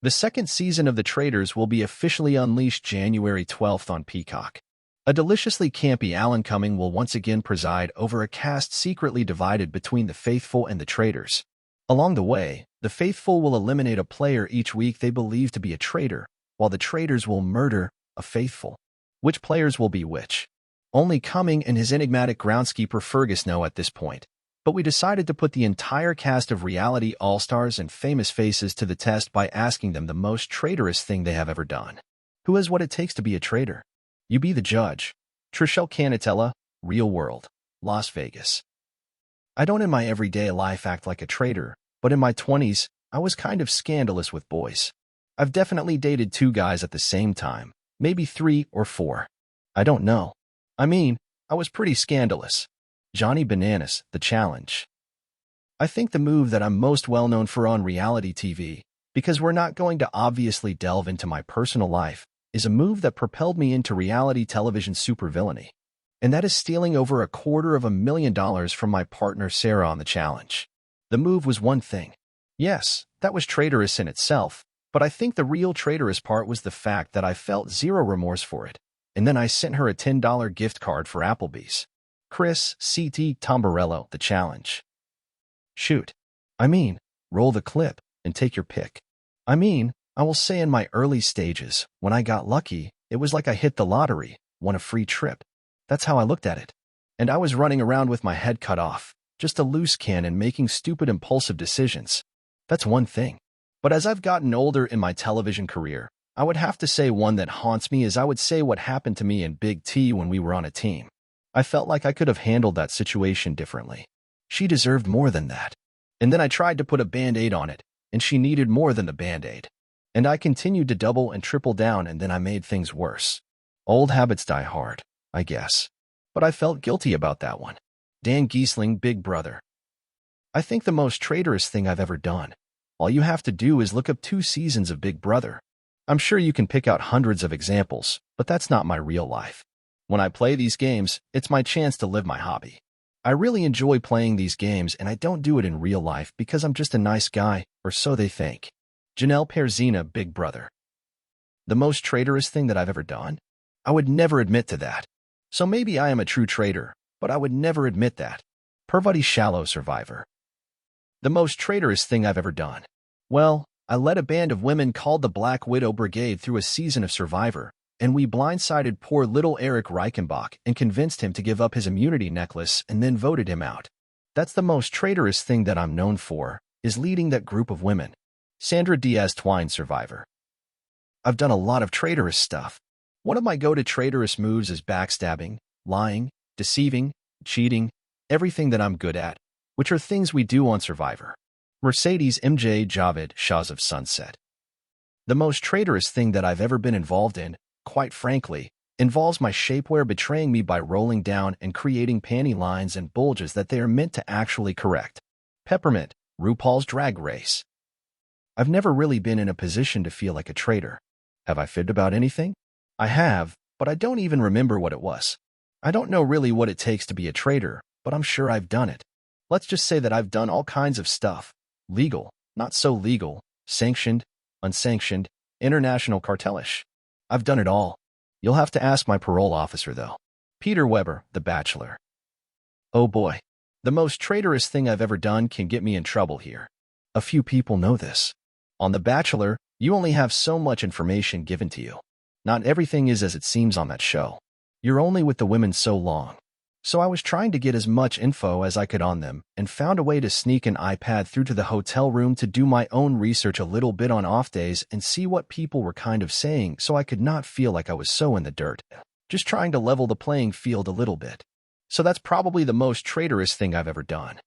The second season of The Traitors will be officially unleashed January 12th on Peacock. A deliciously campy Alan Cumming will once again preside over a cast secretly divided between the faithful and the traitors. Along the way, the faithful will eliminate a player each week they believe to be a traitor, while the traitors will murder a faithful. Which players will be which? Only Cumming and his enigmatic groundskeeper Fergus know at this point, but we decided to put the entire cast of reality all-stars and famous faces to the test by asking them the most traitorous thing they have ever done. Who has what it takes to be a traitor? You be the judge. Trishelle Canatella, Real World, Las Vegas. I don't in my everyday life act like a traitor, but in my 20s, I was kind of scandalous with boys. I've definitely dated 2 guys at the same time, maybe 3 or 4. I don't know. I mean, I was pretty scandalous. Johnny Bananas, The Challenge. I think the move that I'm most well known for on reality TV, because we're not going to obviously delve into my personal life, is a move that propelled me into reality television supervillainy. And that is stealing over $250,000 from my partner Sarah on The Challenge. The move was one thing. Yes, that was traitorous in itself, but I think the real traitorous part was the fact that I felt zero remorse for it, and then I sent her a $10 gift card for Applebee's. Chris, C.T. Tombarello, The Challenge. Shoot. I mean, roll the clip and take your pick. I mean, I will say in my early stages, when I got lucky, it was like I hit the lottery, won a free trip. That's how I looked at it. And I was running around with my head cut off, just a loose cannon making stupid impulsive decisions. That's one thing. But as I've gotten older in my television career, I would have to say one that haunts me is I would say what happened to me in Big T when we were on a team. I felt like I could have handled that situation differently. She deserved more than that. And then I tried to put a Band-Aid on it, and she needed more than the Band-Aid. And I continued to double and triple down, and then I made things worse. Old habits die hard, I guess. But I felt guilty about that one. Dan Giesling, Big Brother. I think the most traitorous thing I've ever done. All you have to do is look up 2 seasons of Big Brother. I'm sure you can pick out hundreds of examples, but that's not my real life. When I play these games, it's my chance to live my hobby. I really enjoy playing these games, and I don't do it in real life because I'm just a nice guy, or so they think. Janelle Perzina, Big Brother. The most traitorous thing that I've ever done? I would never admit to that. So maybe I am a true traitor, but I would never admit that. Parvati Shallow, Survivor. The most traitorous thing I've ever done? Well, I led a band of women called the Black Widow Brigade through a season of Survivor, and we blindsided poor little Eric Reichenbach and convinced him to give up his immunity necklace and then voted him out. That's the most traitorous thing that I'm known for, is leading that group of women. Sandra Diaz Twine, Survivor. I've done a lot of traitorous stuff. One of my go-to traitorous moves is backstabbing, lying, deceiving, cheating, everything that I'm good at, which are things we do on Survivor. Mercedes MJ Javed, Shahs of Sunset. The most traitorous thing that I've ever been involved in, quite frankly, involves my shapewear betraying me by rolling down and creating panty lines and bulges that they are meant to actually correct. Peppermint, RuPaul's Drag Race. I've never really been in a position to feel like a traitor. Have I fibbed about anything? I have, but I don't even remember what it was. I don't know really what it takes to be a traitor, but I'm sure I've done it. Let's just say that I've done all kinds of stuff. Legal, not so legal, sanctioned, unsanctioned, international cartelish. I've done it all. You'll have to ask my parole officer, though. Peter Weber, The Bachelor. Oh boy. The most traitorous thing I've ever done can get me in trouble here. A few people know this. On The Bachelor, you only have so much information given to you. Not everything is as it seems on that show. You're only with the women so long. So I was trying to get as much info as I could on them and found a way to sneak an iPad through to the hotel room to do my own research a little bit on off days and see what people were kind of saying so I could not feel like I was so in the dirt. Just trying to level the playing field a little bit. So that's probably the most traitorous thing I've ever done.